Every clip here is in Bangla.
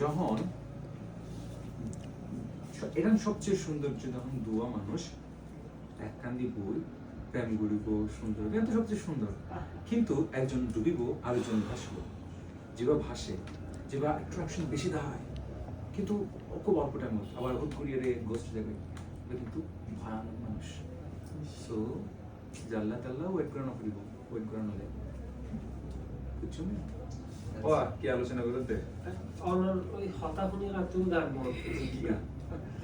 যখন এখানে সবচেয়ে সৌন্দর্য যখন দুয়া মানুষ এক কান্দি বই প্রেম গড়িব সুন্দর, এটা তো সবচেয়ে সুন্দর। কিন্তু একজন ডুবিব আরেকজন ভাসব, যেবা ভাসে যেবা অ্যাট্রাকশন বেশি দেখায় কিন্তু খুব অল্প টাইম আবার হুট করিয়ে গোস্ট যাবে, কিন্তু ভয়ানক মানুষ। সো জাল্লা তাল্লা ওয়েট করে না করিব, ওয়েট করে না লাগে বুঝছো না? ও কি আলোচনা করতে অনর ওই হতা শুনি না তুমি গান মন কি গান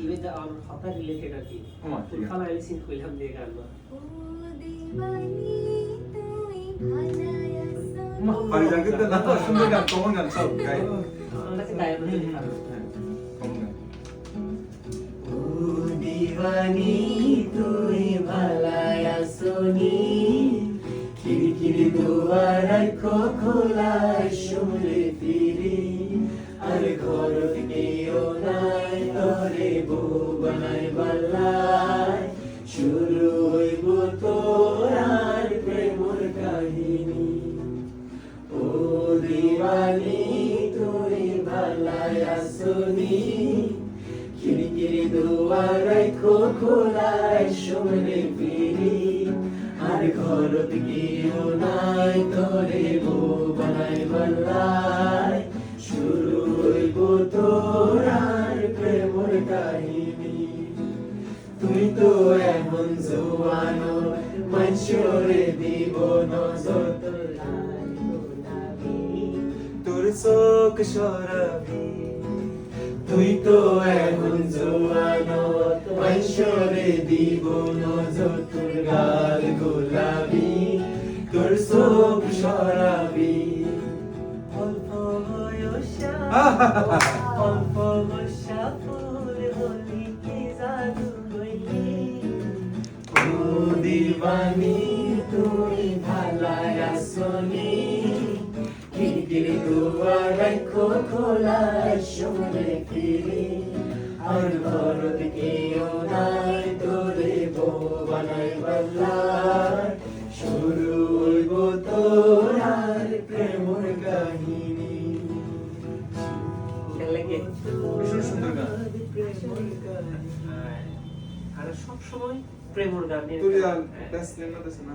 ইভেন্ট অন হতা রিলেটেড আর কি ফুল ফালা এলিসিন কইলাম দিয়ে গান না ও দিবানি তুই ভালায়া মা পারি জানতে না তো সুন্দর গান, কমন গান সব গাই আমাকে গায়ন করতে পারো কমন গান। ও দিবানি তুই ভালায়া সোনি খিড়কির দুয়ার রাখো খোলা শুনলে ফিরি আর ঘর থেকেও নাই তোরে বউ বানাই বালাই শুরু হইব তোর আর প্রেমর কাহিনী ও দিওয়ানি তুই ভালাই আসনি খিড়কির দুয়ার রাখো খোলা শুনলে ফিরি আর ঘর থেকেও নাই তোরে বউ বানাই বালাই শুরু হইব তোর আর প্রেমর কাহিনী তুই তো এমন জোয়ানো মনসুরে দিব নজর তোর চোখ সরাবি তুই তো এমন জোয়ানো মনসুরে দিব নজর তোর গাল গোলাপি তোর চোখ সরাবি অল্প বয়সা অল্প বয়সা ফুল হলি কি জাদু হইলি ও দিবানি তুই ভালাই আসনি খিড়কির দুয়ার রাখো খোলা শুনলে ফিরি আর ঘর থেকেও নাই তোরে বউ বানাই বালাই শুরু হইব তোর আর প্রেমর কাহিনী ভীষণ সুন্দর গান। আর সব সময় প্রেমর গান তুই আর বেস্ট নেম না দেশ না